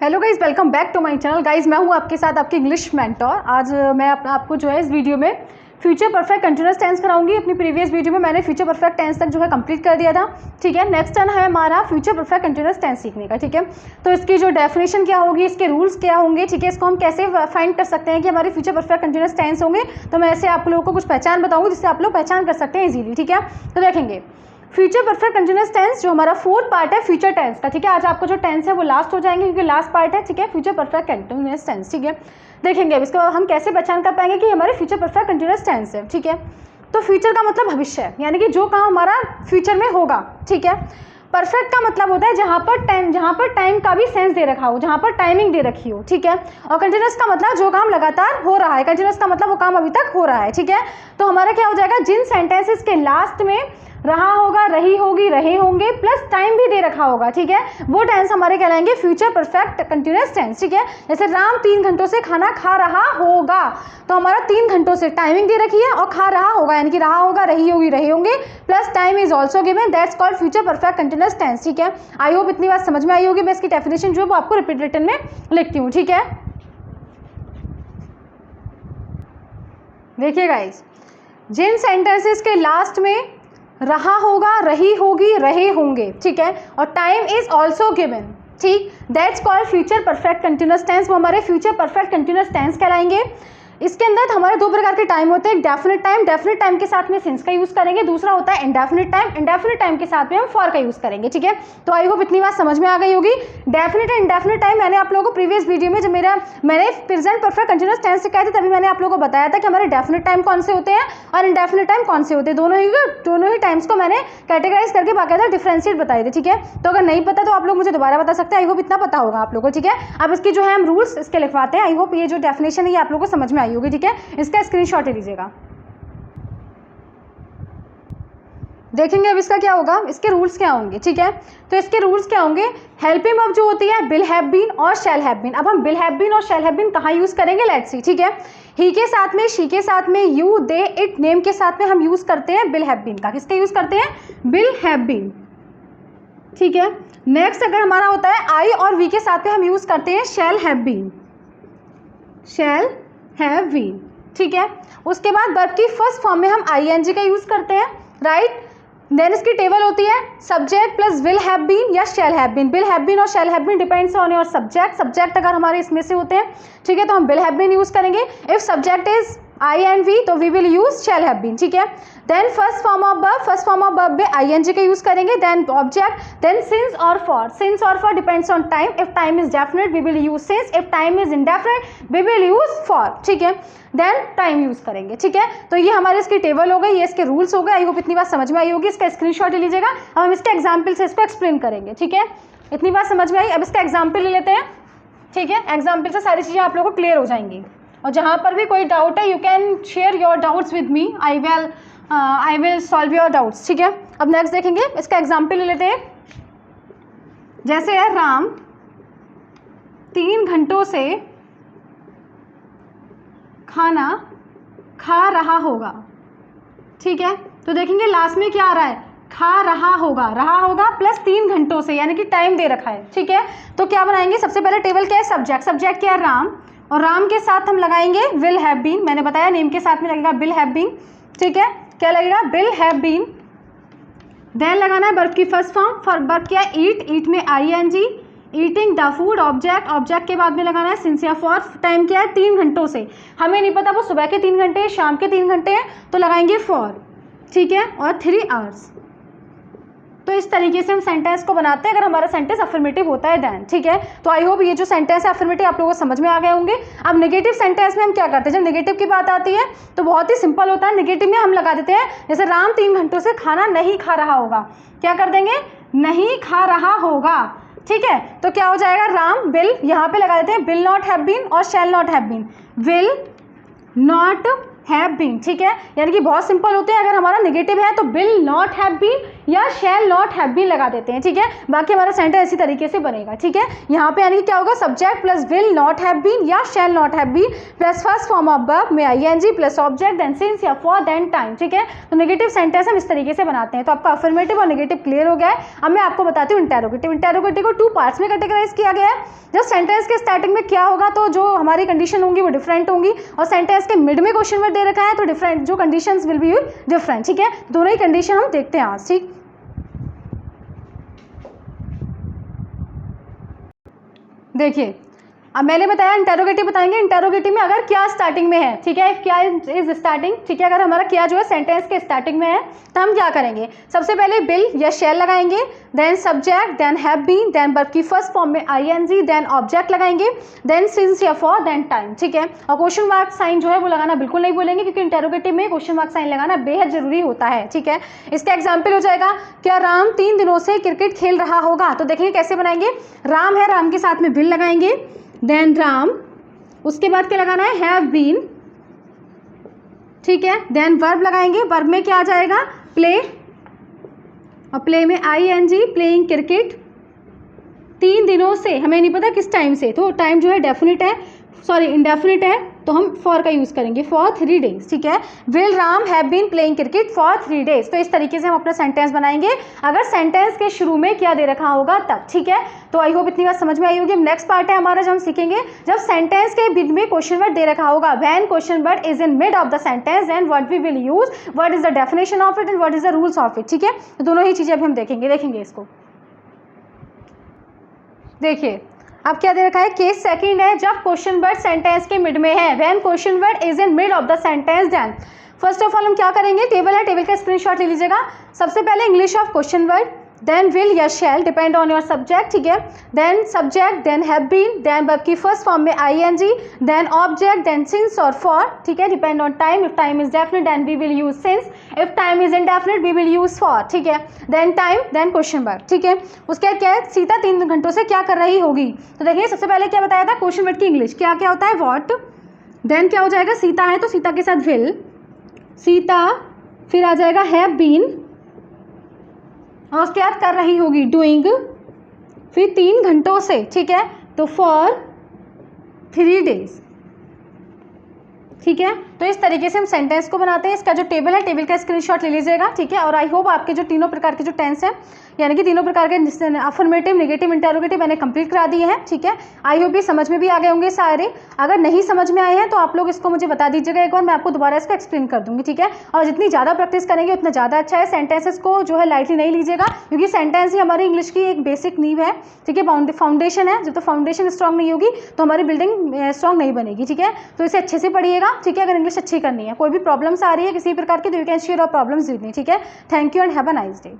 Hello guys, welcome back to my channel. Guys मैं हूँ आपके साथ आपकी इंग्लिश मेंटोर। आज मैं आपको जो है इस वीडियो में फ्यूचर परफेक्ट कंटिन्यूअस टेंस कराऊंगी। अपनी प्रीवियस वीडियो में मैंने फ्यूचर परफेक्ट टेंस तक जो है कंप्लीट कर दिया था। ठीक है, नेक्स्ट टर्न है हमारा फ्यूचर परफेक्ट कंटिन्यूअस टेंस सीखने का। ठीक है, तो इसकी जो डेफिनेशन क्या होगी, इसके रूल्स क्या होंगे, ठीक है, इसको हम कैसे फाइंड कर सकते हैं कि हमारे फ्यूचर परफेक्ट कंटिन्यूअस टेंस होंगे। तो मैं ऐसे आप लोगों को कुछ पहचान बताऊंगी जिससे आप लोग पहचान कर सकते हैं इजीली। ठीक है, तो देखेंगे फ्यूचर परफेक्ट कंटिन्यूअस टेंस जो हमारा फोर्थ पार्ट है फ्यूचर टेंस का। ठीक है, आज आपको जो टेंस है वो लास्ट हो जाएंगे क्योंकि लास्ट पार्ट है। ठीक है, फ्यूचर परफेक्ट कंटिन्यूअस टेंस। ठीक है, देखेंगे अब इसको हम कैसे पहचान कर पाएंगे कि हमारे फ्यूचर परफेक्ट कंटिन्यूअस टेंस है। ठीक है, तो फ्यूचर का मतलब भविष्य है, यानी कि जो काम हमारा फ्यूचर में होगा। ठीक है, परफेक्ट का मतलब होता है जहाँ पर टाइम का भी सेंस दे रखा हो, जहाँ पर टाइमिंग दे रखी हो। ठीक है, और कंटिन्यूअस का मतलब जो काम लगातार हो रहा है। कंटिन्यूअस का मतलब वो काम अभी तक हो रहा है। ठीक है, तो हमारा क्या हो जाएगा, जिन सेंटेंसेस के लास्ट में रहा होगा, रही होगी, रहे होंगे प्लस टाइम भी दे रखा होगा, ठीक है, वो टेंस हमारे कहलाएंगे फ्यूचर परफेक्ट कंटिन्यूअस टेंस। ठीक है, जैसे राम 3 घंटों से खाना खा रहा होगा, तो हमारा 3 घंटों से टाइमिंग दे रखी है और खा रहा होगा यानी कि रहा होगा, रही होगी, रहे होंगे plus time is also given, that's called future perfect continuous tense. ठीक है, आई होप इतनी बात समझ में आई होगी। मैं इसकी डेफिनेशन जो है वो आपको रिपीट रिटन में लिखती हूँ। ठीक है, देखिए गाइस, जिन सेंटेंसेस के लास्ट में रहा होगा, रही होगी, रहे होंगे, ठीक है, और टाइम इज ऑल्सो गिवन, ठीक, that's called future perfect continuous tense, वो हमारे फ्यूचर परफेक्ट कंटिन्यूअस टेंस कहलाएंगे। इसके अंदर हमारे दो प्रकार के टाइम होते हैं, डेफिनेट टाइम के साथ में सिंस का यूज करेंगे, दूसरा होता है इंडेफिनेट टाइम के साथ में हम फॉर का यूज करेंगे। ठीक है, तो आई होप इतनी बात समझ में आ गई होगी। डेफिनेट एंड इंडेफिनेट टाइम मैंने आप लोगों को प्रीवियस वीडियो में जब मैंने प्रेजेंट परफेक्ट कंटिन्यूअस टेंस सिखाए थे तभी मैंने आप लोगों को बताया था कि हमारे डेफिनेट टाइम कौन से होते हैं और इंडेफिनेट टाइम कौन से होते हैं। दोनों ही टाइम्स को मैंने कैटेगराइज करके बाकायदा डिफरेंशिएट बताए थे। ठीक है, तो अगर नहीं पता तो आप लोग मुझे दोबारा बता सकते हैं। आई होप इतना पता होगा आप लोगों को। ठीक है, अब इसकी जो है हम रूल्स इसके लिखवाते हैं। आई होप ये जो डेफिनेशन है ये आप लोगों को समझ में आई होगी। ठीक है, इसका स्क्रीनशॉट ले लीजिएगा। देखेंगे अब इसका क्या होगा, इसके रूल्स क्या होंगे। ठीक है, तो इसके रूल्स क्या होंगे, हेल्पिंग वर्ब जो होती है विल हैव बीन और शैल हैव बीन। अब हम विल हैव बीन और शैल हैव बीन कहाँ यूज करेंगे, लेट्स सी। ठीक है, ही के साथ में, शी के साथ में, यू, दे, इट, नेम के साथ में हम यूज करते हैं विल हैव बीन का। किसके यूज करते हैं, विल हैव बीन। ठीक है, नेक्स्ट अगर हमारा होता है आई और वी के साथ में हम यूज करते हैं shall have been, shall have been. ठीक है, उसके बाद वर्ब की फर्स्ट फॉर्म में हम आईएनजी का यूज करते हैं, राइट। देन इसकी टेबल होती है subject plus will have been या shall have been. Will have been और shall have been depends on your subject अगर हमारे इसमें से होते हैं, ठीक है, तो हम विल हैव बीन यूज करेंगे। If subject is I and we तो we will use shall have been. ठीक है, then first form of verb में आईएनजी का यूज करेंगे, देन ऑब्जेक्ट, देन सिंस और for depends on time. If time is definite we will use since, if time is indefinite we will use for. ठीक है, then time use करेंगे। ठीक है, तो ये हमारे इसकी टेबल हो गई, ये इसके रूल्स हो गए। आई होप इतनी बात समझ में आई होगी। इसका स्क्रीनशॉट ले लीजिएगा। अब हम इसके एग्जाम्पल से इसको एक्सप्लेन करेंगे। ठीक है, इतनी बात समझ में आई। अब इसका एग्जाम्पल ले लेते हैं। ठीक है, एग्जाम्पल से सारी चीज़ें आप लोगों को क्लियर हो जाएंगी और जहाँ पर भी कोई डाउट है you can share your doubts with me, I will solve your doubts. ठीक है, अब नेक्स्ट देखेंगे, इसका एग्जाम्पल ले लेते हैं। जैसे है राम 3 घंटों से खाना खा रहा होगा। ठीक है, तो देखेंगे लास्ट में क्या आ रहा है, खा रहा होगा प्लस 3 घंटों से यानी कि टाइम दे रखा है। ठीक है, तो क्या बनाएंगे, सबसे पहले टेबल क्या है, सब्जेक्ट क्या है राम, और राम के साथ हम लगाएंगे विल हैव बीन। मैंने बताया नेम के साथ में लगेगा विल हैव बीन। ठीक है, क्या लगेगा, विल हैव बीन। देन लगाना है वर्ब की फर्स्ट फॉर्म, वर्ब क्या है ईट में ING, eating the food, object के बाद में लगाना है सिंस या फॉर। टाइम क्या है 3 घंटों से, हमें नहीं पता वो सुबह के 3 घंटे शाम के 3 घंटे हैं तो लगाएंगे फॉर। ठीक है, और 3 आवर्स। तो इस तरीके से हम सेंटेंस को बनाते हैं अगर हमारा सेंटेंस अफर्मेटिव होता है देन। ठीक है, तो आई होप ये जो सेंटेंस है अफर्मेटिव आप लोगों को समझ में आ गए होंगे। अब नेगेटिव सेंटेंस में हम क्या करते हैं, जब नेगेटिव की बात आती है तो बहुत ही सिंपल होता है। नेगेटिव में हम लगा देते हैं, जैसे राम 3 घंटों से खाना नहीं खा रहा होगा, क्या कर देंगे, नहीं खा रहा होगा। ठीक है, तो क्या हो जाएगा, राम विल, यहाँ पे लगा देते हैं विल नॉट हैव बीन और shall not have been, will not have been. ठीक है, यानी कि बहुत सिंपल होते हैं। अगर हमारा नेगेटिव है तो विल नॉट हैव बीन या शैल नॉट हैव बीन लगा देते हैं, ठीक है। बाकी हमारा सेंटेंस इसी तरीके से बनेगा, ठीक है। यहाँ पे यानी कि क्या होगा, subject plus will not have been या shall not have been plus first form of verb में ING plus object then since या फॉर देन टाइम, ठीक है। तो नेगेटिव सेंटेंस हम इस तरीके से बनाते हैं। तो आपका अफर्मेटिव और नेगेटिव क्लियर हो गया है। अब मैं आपको बताती हूँ इंटेरोगेटिव। इंटेरोगेटिव को 2 पार्ट्स में कैटेगराइज किया गया है। जब सेंटेंस के स्टार्टिंग में क्या होगा तो जो हमारी कंडीशन होंगी वो डिफरेंट होंगी, और सेंटेंस के मिड में क्वेश्चन वर्ड दे रखा है तो डिफरेंट जो कंडीशंस विल बी डिफरेंट, ठीक है। दोनों ही कंडीशन हम देखते हैं आज, ठीक। देखिए अब मैंने बताया इंटेरोगेटिव बताएंगे। इंटेरोगेटिव में अगर क्या स्टार्टिंग में है, ठीक है, इफ क्या इज स्टार्टिंग, ठीक है। अगर हमारा क्या जो है सेंटेंस के स्टार्टिंग में है तो हम क्या करेंगे, सबसे पहले बिल या शैल लगाएंगे, then subject, then have been, then verb की फर्स्ट फॉर्म में आईएनजी, देन ऑब्जेक्ट लगाएंगे, देन सिंस या फॉर, देन टाइम, ठीक है। और क्वेश्चन मार्क साइन जो है वो लगाना बिल्कुल नहीं भूलेंगे, क्योंकि इंटेरोगेटिव में क्वेश्चन मार्क साइन लगाना बेहद जरूरी होता है, ठीक है। इसका एग्जाम्पल हो जाएगा, क्या राम 3 दिनों से क्रिकेट खेल रहा होगा। तो देखिए कैसे बनाएंगे, राम है, राम के साथ में बिल लगाएंगे, देन राम, उसके बाद क्या लगाना है, हैव बीन, ठीक है। देन वर्ब लगाएंगे, वर्ब में क्या आ जाएगा, प्ले, और प्ले में आईएनजी, प्लेइंग क्रिकेट 3 दिनों से, हमें नहीं पता किस टाइम से, तो टाइम जो है डेफिनेट है, सॉरी इंडेफिनिट है, तो हम फॉर का यूज़ करेंगे, फॉर 3 डेज, ठीक है। Will Ram have been playing cricket for 3 days. तो इस तरीके से हम अपना सेंटेंस बनाएंगे अगर सेंटेंस के शुरू में क्या दे रखा होगा तब, ठीक है। तो आई होप इतनी बात समझ में आई होगी। नेक्स्ट पार्ट है हमारा, जब हम सीखेंगे जब सेंटेंस के बीच में क्वेश्चन वर्ड दे रखा होगा, when question word is in mid of the sentence and what we will use, what is the definition of it and what is the rules of it, ठीक है। तो दोनों ही चीजें अभी हम देखेंगे इसको। देखिए अब क्या दे रखा है, केस सेकंड है, जब क्वेश्चन वर्ड सेंटेंस के मिड में है, when question word is in mid of the sentence, then first of all हम क्या करेंगे, टेबल है, टेबल का स्क्रीनशॉट ले लीजिएगा। सबसे पहले English of question word, then will या shall depend on your subject, ठीक है। Then subject, then have been, then verb की फर्स्ट फॉर्म में ING, then object, then since और फॉर, ठीक है। Depend on time, if time is definite then we will use since, if time is indefinite we will use for, ठीक है। Then time, then question word, ठीक है। उसके बाद क्या है, सीता 3 घंटों से क्या कर रही होगी। तो देखिए सबसे पहले क्या बताया था, क्वेश्चन वर्ड की इंग्लिश क्या क्या होता है, व्हाट, देन क्या हो जाएगा, सीता है तो सीता के साथ विल, सीता, फिर आ जाएगा हैव बीन, और उसके बाद कर रही होगी डूइंग, फिर 3 घंटों से, ठीक है, तो फॉर 3 डेज, ठीक है। तो इस तरीके से हम सेंटेंस को बनाते हैं। इसका जो टेबल है, टेबल का स्क्रीनशॉट ले लीजिएगा, ठीक है। और आई होप आपके जो तीनों प्रकार के जो टेंस हैं, यानी कि तीनों प्रकार के अफर्मेटिव, नेगेटिव, इंटेरोगेटिव मैंने कंप्लीट करा दिए हैं, ठीक है। आई होप ये समझ में भी आ गए होंगे सारे। अगर नहीं समझ में आए हैं तो आप लोग इसको मुझे बता दीजिएगा एक बार, मैं आपको दोबारा इसको एक्सप्लेन कर दूंगी, ठीक है। और जितनी ज़्यादा प्रैक्टिस करेंगे उतना ज़्यादा अच्छा है। सेंटेंसेस को जो है लाइटली नहीं लीजिएगा, क्योंकि सेंटेंस ही हमारी इंग्लिश की एक बेसिक नींव है, ठीक है, फाउंडेशन है। जब तो फाउंडेशन स्ट्रॉन्ग नहीं होगी तो हमारी बिल्डिंग स्ट्रॉन्ग नहीं बनेगी, ठीक है। तो इसे अच्छे से पढ़िएगा, ठीक है। अगर इंग्लिश अच्छी करनी है, कोई भी प्रॉब्लम्स आ रही है किसी प्रकार की, तो यू कैन शेयर और प्रॉब्लम्स विद मी, ठीक है। Thank you and have a nice day.